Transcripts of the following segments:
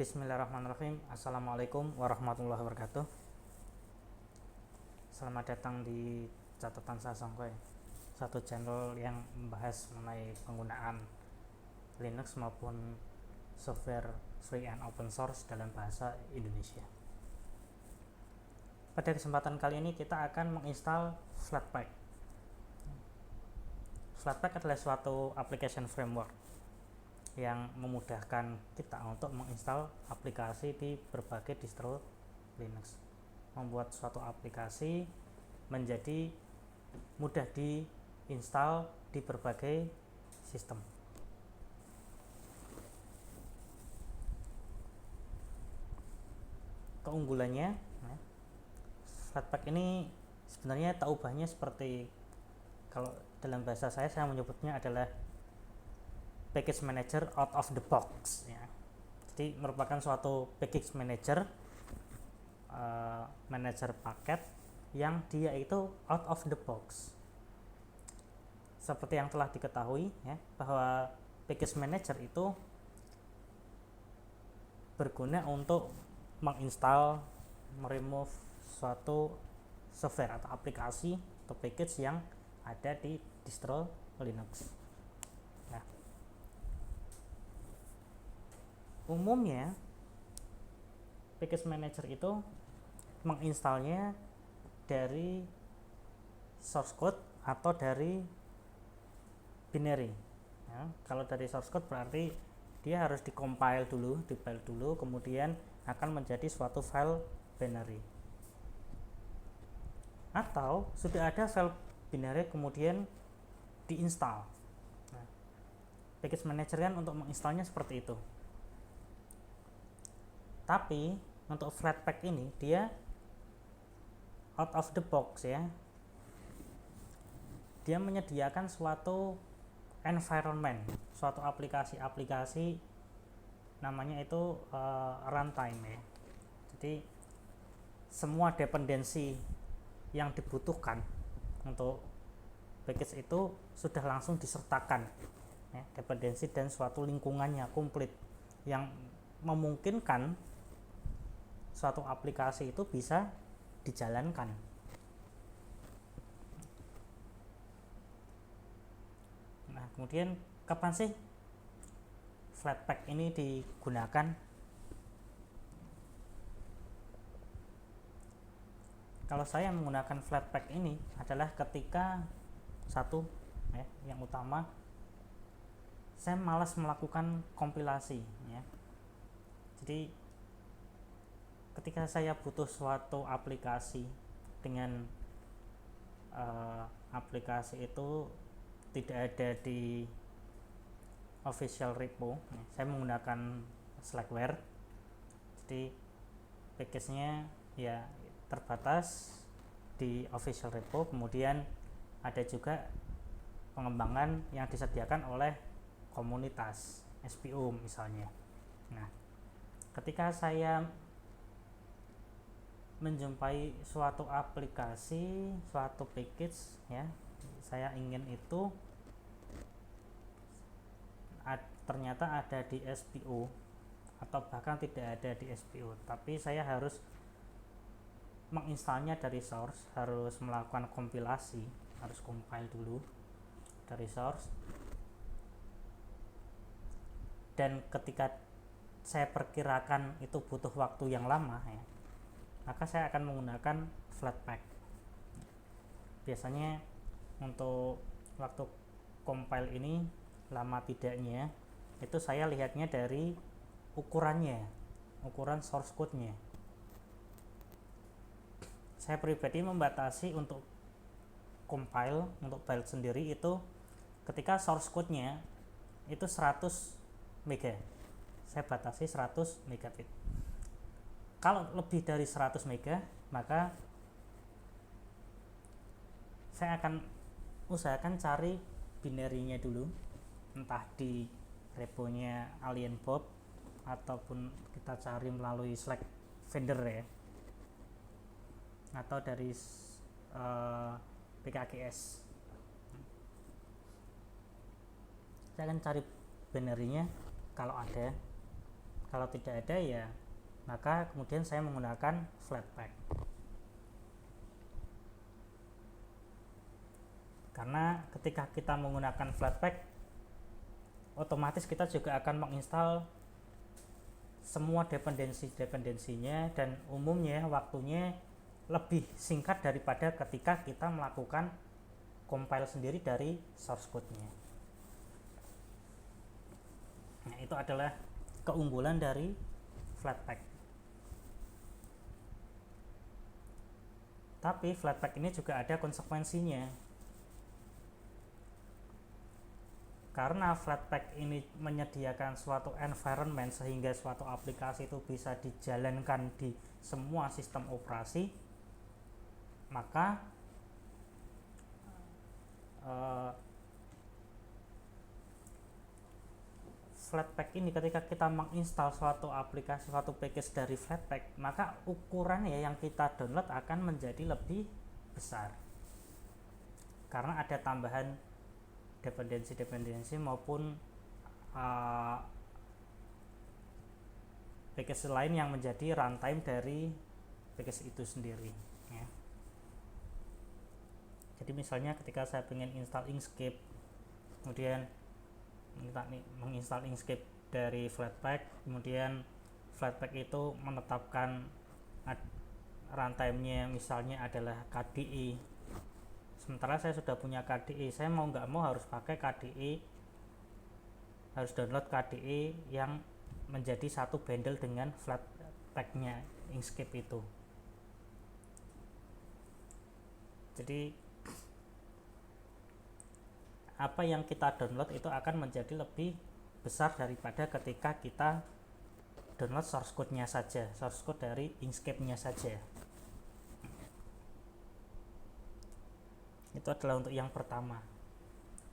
Bismillahirrahmanirrahim. Assalamualaikum warahmatullahi wabarakatuh. Selamat datang di catatan Sasongkoy, satu channel yang membahas mengenai penggunaan Linux maupun software free and open source dalam bahasa Indonesia. Pada kesempatan kali ini kita akan menginstal Flatpak. Flatpak adalah suatu application framework yang memudahkan kita untuk menginstal aplikasi di berbagai distro Linux, membuat suatu aplikasi menjadi mudah diinstal di berbagai sistem. Keunggulannya, Flatpak ini sebenarnya tak ubahnya seperti, kalau dalam bahasa saya menyebutnya adalah package manager out of the box, ya. Jadi merupakan suatu package manager, manager paket yang dia itu out of the box. Seperti yang telah diketahui, ya, bahwa package manager itu berguna untuk menginstal, meremove suatu software atau aplikasi atau package yang ada di distro Linux. Nah, umumnya package manager itu menginstalnya dari source code atau dari binary, ya. Kalau dari source code berarti dia harus dikompil dulu, dipile dulu, kemudian akan menjadi suatu file binary. Atau sudah ada file binary kemudian diinstal. Nah, package manager kan untuk menginstalnya seperti itu. Tapi untuk Flatpak ini dia out of the box, ya. Dia menyediakan suatu environment, suatu aplikasi namanya itu runtime, ya. Jadi semua dependensi yang dibutuhkan untuk package itu sudah langsung disertakan, ya, dependensi dan suatu lingkungannya komplit yang memungkinkan suatu aplikasi itu bisa dijalankan. Nah, kemudian kapan sih Flatpak ini digunakan? Kalau saya menggunakan Flatpak ini adalah ketika satu, ya, yang utama, saya malas melakukan kompilasi, ya. Jadi ketika saya butuh suatu aplikasi dengan aplikasi itu tidak ada di official repo, ya, saya menggunakan Slackware. Jadi package-nya ya terbatas di official repo, kemudian ada juga pengembangan yang disediakan oleh komunitas SPO misalnya. Nah, ketika saya menjumpai suatu aplikasi, suatu package, ya, saya ingin itu ternyata ada di SPO atau bahkan tidak ada di SPO, tapi saya harus menginstalnya dari source, harus melakukan kompilasi, harus compile dulu dari source. Dan ketika saya perkirakan itu butuh waktu yang lama, ya, maka saya akan menggunakan Flatpak. Biasanya untuk waktu compile ini lama tidaknya itu saya lihatnya dari ukurannya, ukuran source code-nya. Saya pribadi membatasi untuk compile, untuk build sendiri itu ketika source code-nya itu 100 mega. Saya batasi 100 megabit. Kalau lebih dari 100 mega, maka saya akan usahakan cari binary-nya dulu, entah di reponya AlienBob ataupun kita cari melalui Slack vendor, ya, atau dari PKGS. Saya akan cari binary-nya kalau ada, Kalau tidak ada ya maka kemudian saya menggunakan Flatpak. Karena ketika kita menggunakan Flatpak, otomatis kita juga akan menginstal semua dependensinya, dan umumnya waktunya lebih singkat daripada ketika kita melakukan compile sendiri dari source code-nya. Nah, itu adalah keunggulan dari Flatpak. Tapi Flatpak ini juga ada konsekuensinya. Karena Flatpak ini menyediakan suatu environment sehingga suatu aplikasi itu bisa dijalankan di semua sistem operasi, maka Flatpak ini ketika kita menginstal suatu aplikasi, suatu package dari Flatpak, maka ukurannya yang kita download akan menjadi lebih besar karena ada tambahan dependensi maupun package lain yang menjadi runtime dari package itu sendiri ya. Jadi misalnya ketika saya ingin install Inkscape, kemudian menginstal Inkscape dari Flatpak, kemudian Flatpak itu menetapkan runtime-nya misalnya adalah KDE. Sementara saya sudah punya KDE, saya mau nggak mau harus pakai KDE, harus download KDE yang menjadi satu bundle dengan Flatpak-nya Inkscape itu. Jadi apa yang kita download itu akan menjadi lebih besar daripada ketika kita download source code-nya saja, source code dari Inkscape-nya saja. Itu adalah untuk yang pertama.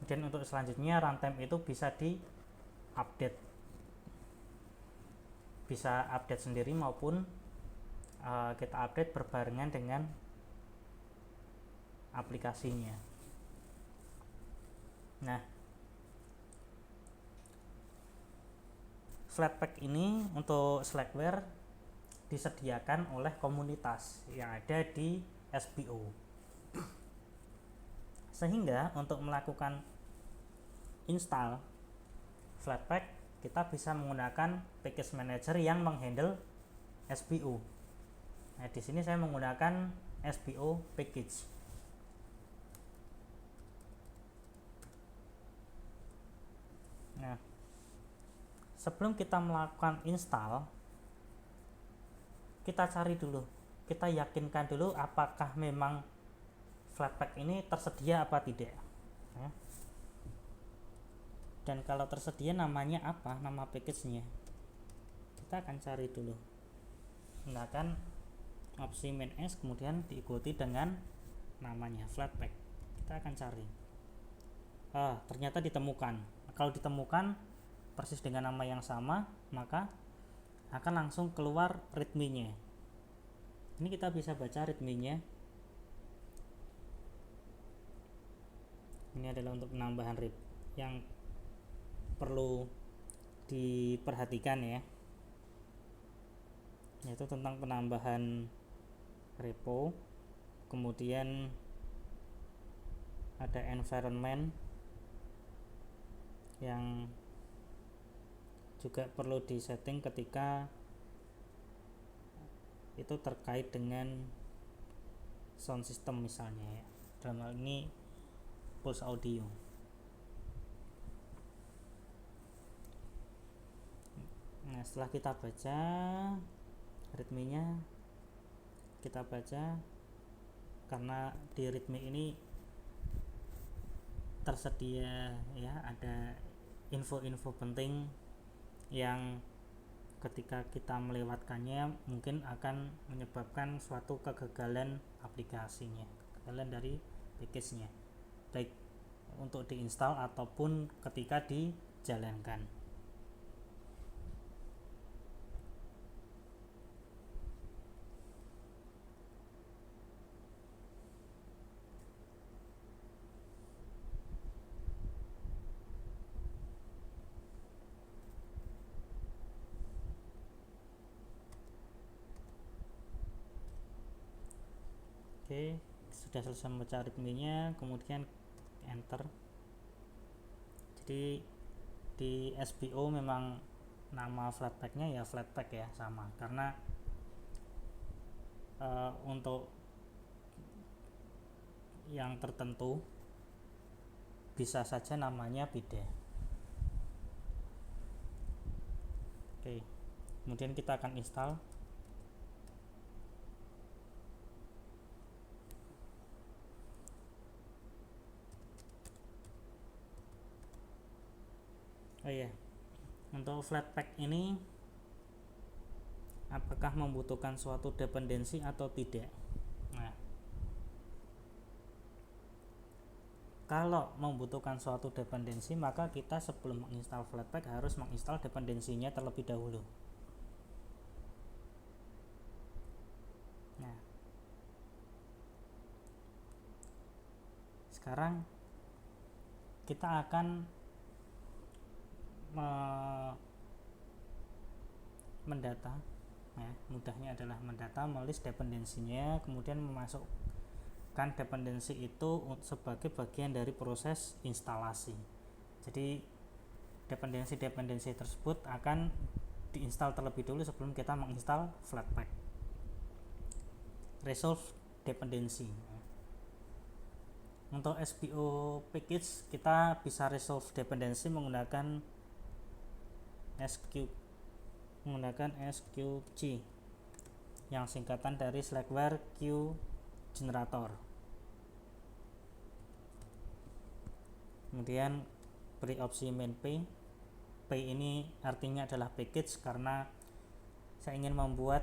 Kemudian untuk selanjutnya, runtime itu bisa di-update, bisa update sendiri maupun kita update berbarengan dengan aplikasinya. Nah, Flatpak ini untuk Slackware disediakan oleh komunitas yang ada di SPO. Sehingga untuk melakukan install Flatpak, kita bisa menggunakan package manager yang menghandle SPO. Nah, di sini saya menggunakan SPO package. Nah, sebelum kita melakukan install, kita cari dulu, kita yakinkan dulu apakah memang Flatpak ini tersedia apa tidak ya. Dan kalau tersedia namanya apa, nama package-nya, kita akan cari dulu, gunakan opsi main S kemudian diikuti dengan namanya Flatpak. Kita akan cari, ternyata ditemukan. Kalau ditemukan persis dengan nama yang sama, maka akan langsung keluar readme-nya. Ini kita bisa baca readme-nya. Ini adalah untuk penambahan RIP yang perlu diperhatikan ya, yaitu tentang penambahan repo, kemudian ada environment yang juga perlu disetting ketika itu terkait dengan sound system misalnya ya. Dalam hal ini Pulse Audio. Nah, setelah kita baca readme-nya, kita baca, karena di readme ini tersedia ya, ada info-info penting yang ketika kita melewatkannya mungkin akan menyebabkan suatu kegagalan aplikasinya, kegagalan dari package-nya, baik untuk diinstal ataupun ketika dijalankan. Oke, sudah selesai membaca readme-nya, kemudian enter. Jadi di SBO memang nama Flatpak-nya ya Flatpak ya, sama, karena untuk yang tertentu bisa saja namanya beda. Oke, kemudian kita akan install. Oh iya, untuk Flatpak ini apakah membutuhkan suatu dependensi atau tidak? Nah, kalau membutuhkan suatu dependensi, maka kita sebelum menginstal Flatpak harus menginstal dependensinya terlebih dahulu. Nah, sekarang kita akan mendata, ya, mudahnya adalah mendata, melist dependensinya, kemudian memasukkan dependensi itu sebagai bagian dari proses instalasi. Jadi dependensi tersebut akan diinstal terlebih dulu sebelum kita menginstal Flatpak. Resolve dependency. Untuk SBO package kita bisa resolve dependency menggunakan SQG yang singkatan dari Slackware Q Generator. Kemudian beri opsi main P. P ini artinya adalah package karena saya ingin membuat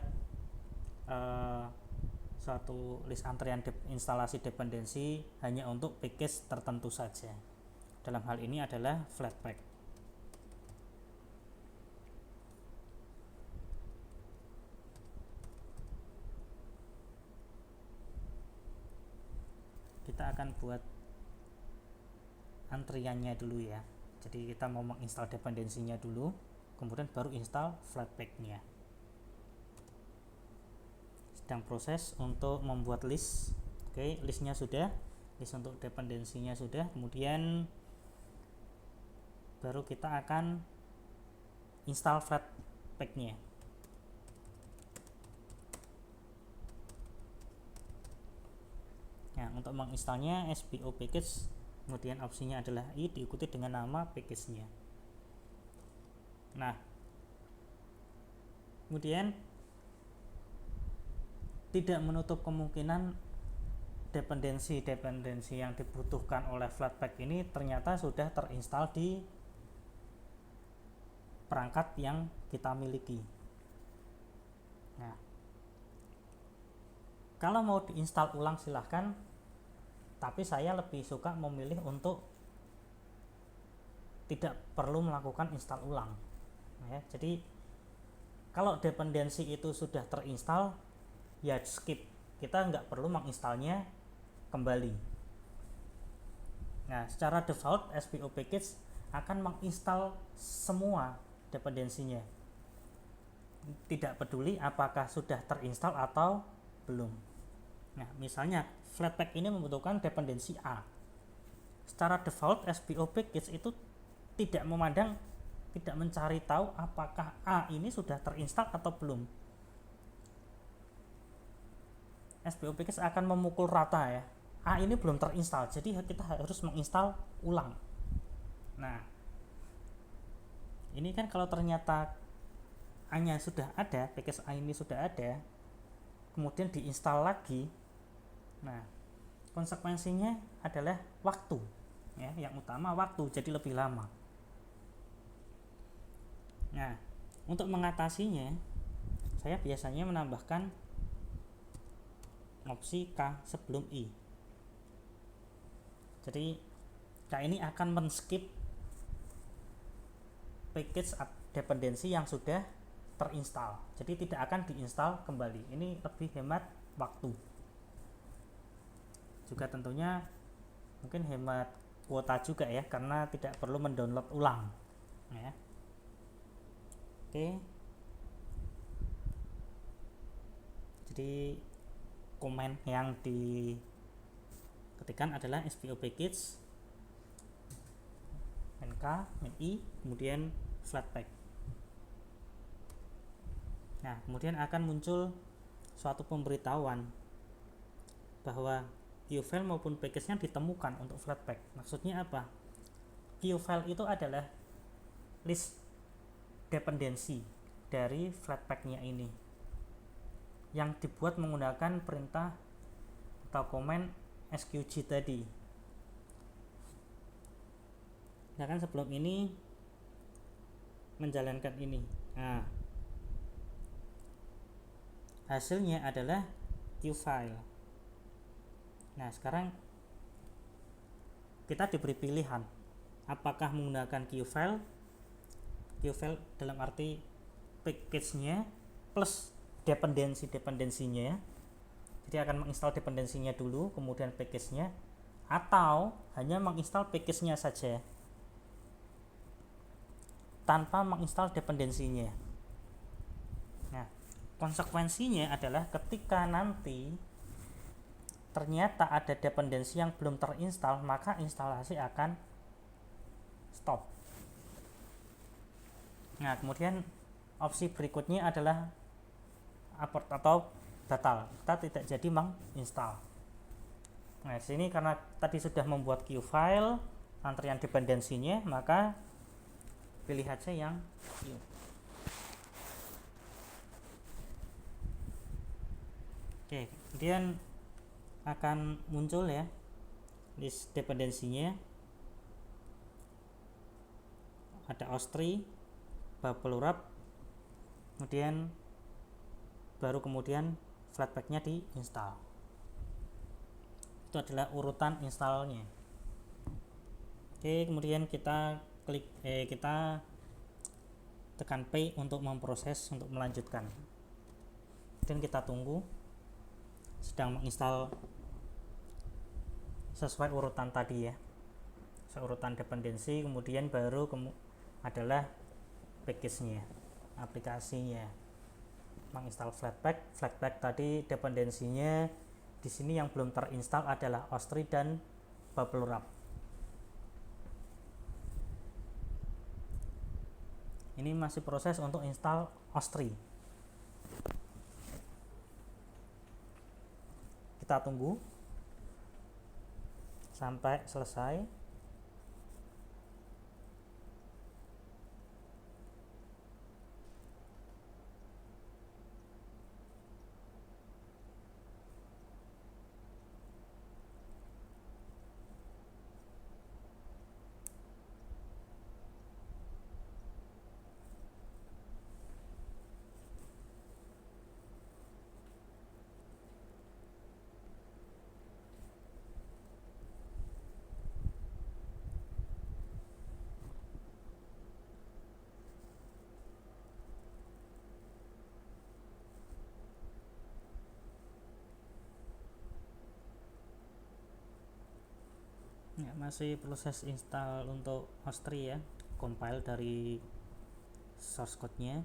suatu list antrian instalasi dependensi hanya untuk package tertentu saja. Dalam hal ini adalah Flatpak. Kita akan buat antriannya dulu ya. Jadi kita mau menginstal dependensinya dulu, kemudian baru install Flatpak-nya. Sedang proses untuk membuat list. Oke, listnya sudah, list untuk dependensinya sudah, kemudian baru kita akan install Flatpak-nya. Nah, untuk menginstalnya SBO package, kemudian opsinya adalah I, diikuti dengan nama package-nya. Nah, kemudian tidak menutup kemungkinan dependensi yang dibutuhkan oleh Flatpak ini ternyata sudah terinstall di perangkat yang kita miliki. Nah, kalau mau diinstal ulang silahkan, tapi saya lebih suka memilih untuk tidak perlu melakukan install ulang ya. Jadi kalau dependensi itu sudah terinstall ya skip, kita nggak perlu menginstalnya kembali. Nah, secara default SBO package akan menginstal semua dependensinya, tidak peduli apakah sudah terinstall atau belum. Nah, misalnya Flatpak ini membutuhkan dependensi A. Secara default SBO package itu tidak memandang, tidak mencari tahu apakah A ini sudah terinstall atau belum. SBO package akan memukul rata ya, A ini belum terinstall, jadi kita harus menginstal ulang. Nah, ini kan kalau ternyata A-nya sudah ada, package A ini sudah ada, kemudian diinstal lagi, nah konsekuensinya adalah waktu ya, yang utama waktu, jadi lebih lama. Nah, untuk mengatasinya saya biasanya menambahkan opsi K sebelum I. Jadi K ini akan men-skip package dependensi yang sudah terinstall, jadi tidak akan diinstal kembali. Ini lebih hemat waktu, juga tentunya mungkin hemat kuota juga ya, karena tidak perlu mendownload ulang ya. Oke, jadi komen yang diketikkan adalah SPO package nk mi kemudian flatpak. Nah, kemudian akan muncul suatu pemberitahuan bahwa qfile maupun package-nya ditemukan untuk flatpak. Maksudnya apa? Qfile itu adalah list dependensi dari flatpak-nya ini yang dibuat menggunakan perintah atau komen sqg tadi. Nah, kan sebelum ini menjalankan ini. Nah, hasilnya adalah qfile. Nah, sekarang kita diberi pilihan apakah menggunakan qfile dalam arti package-nya plus dependensinya, jadi akan menginstal dependensinya dulu kemudian package-nya, atau hanya menginstal package-nya saja tanpa menginstal dependensinya. Nah, konsekuensinya adalah ketika nanti ternyata ada dependensi yang belum terinstall, maka instalasi akan stop. Nah, kemudian opsi berikutnya adalah abort atau batal, kita tidak jadi menginstal. Nah, sini karena tadi sudah membuat qfile antrian dependensinya, maka pilih saja yang Q. Oke, kemudian akan muncul ya list dependensinya, ada OS3, bubble wrap, kemudian baru kemudian flatpak-nya diinstal. Itu adalah urutan installnya. Oke, kemudian kita tekan P untuk memproses, untuk melanjutkan. Dan kita tunggu sedang menginstal sesuai urutan tadi ya, sesuai urutan dependensi, kemudian baru adalah package-nya, aplikasinya menginstal flatpak tadi dependensinya. Di sini yang belum terinstall adalah OS3 dan bubble wrap. Ini masih proses untuk install OS3. Kita tunggu sampai selesai. Ya, masih proses install untuk OS3 ya, compile dari source code-nya.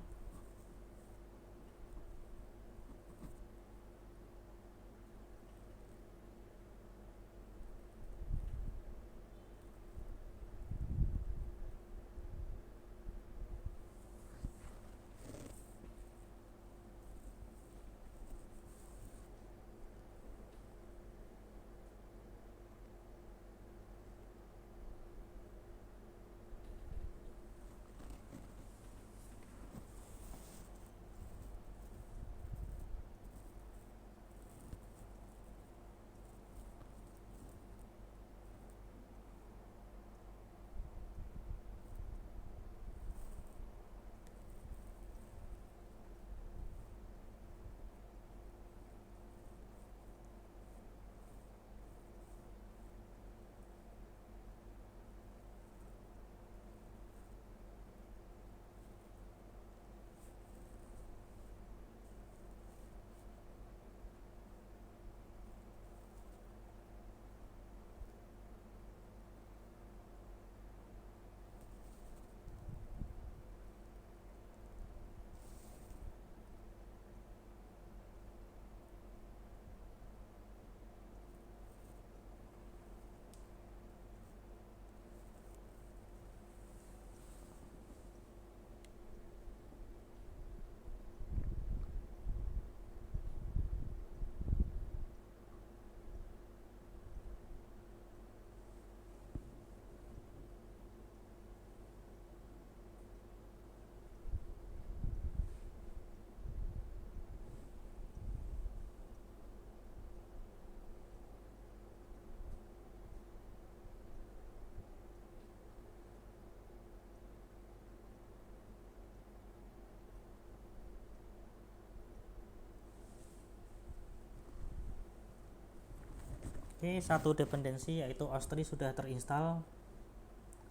Oke, satu dependensi yaitu Ostri sudah terinstall.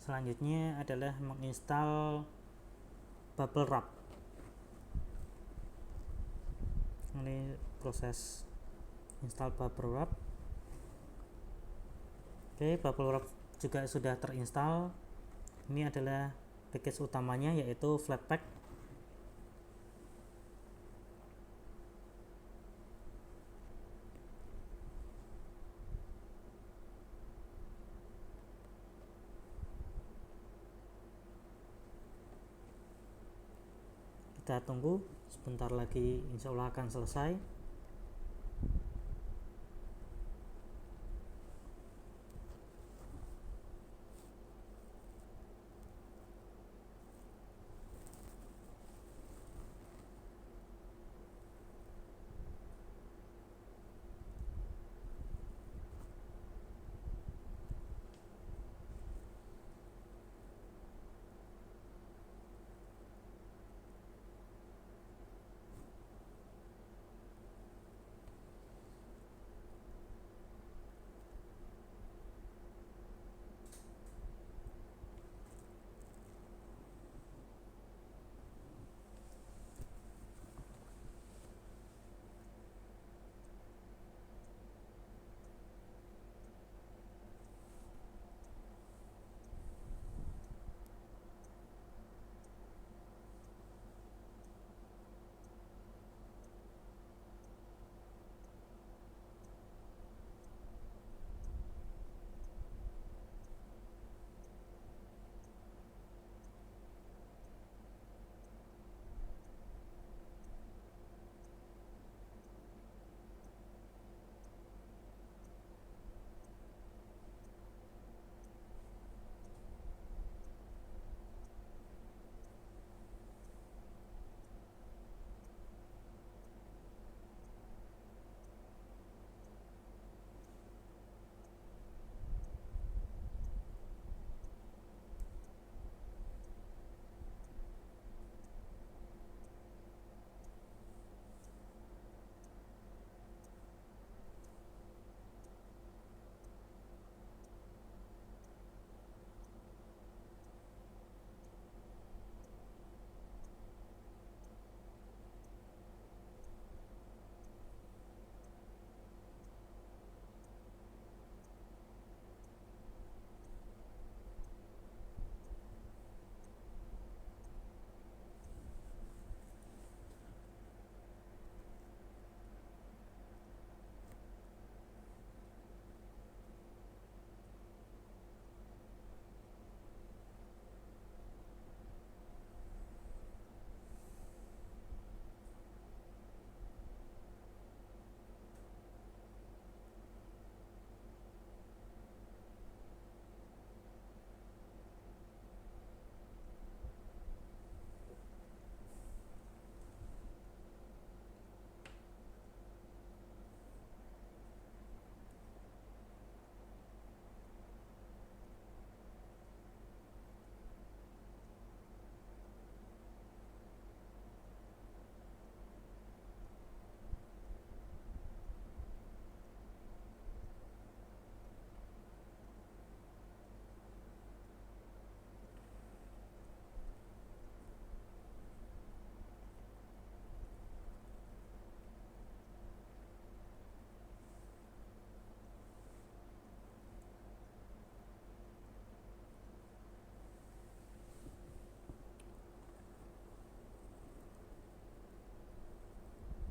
Selanjutnya adalah menginstal bubble wrap. Ini proses install bubble wrap. Oke, bubble wrap juga sudah terinstall. Ini adalah package utamanya yaitu Flatpak. Kita tunggu sebentar lagi, insya Allah akan selesai.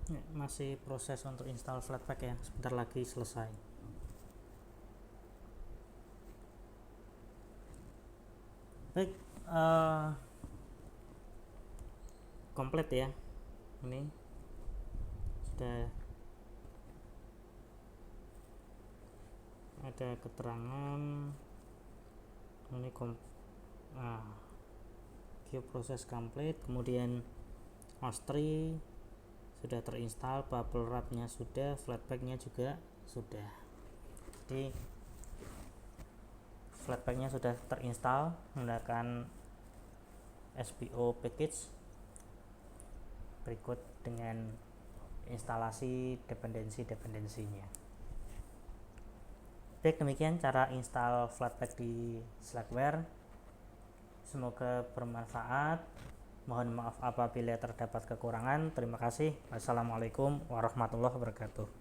Ya, masih proses untuk install Flatpak ya, sebentar lagi selesai. Baik, komplit ya. Ini sudah ada keterangan ini queue proses complete, kemudian Ostri sudah terinstall, bubble wrap-nya sudah, Flatpak-nya juga sudah. Jadi Flatpak-nya sudah terinstall menggunakan SPO package. Berikut dengan instalasi dependensi-dependensinya. Baik, demikian cara install Flatpak di Slackware. Semoga bermanfaat. Mohon maaf apabila terdapat kekurangan. Terima kasih. Wassalamualaikum warahmatullahi wabarakatuh.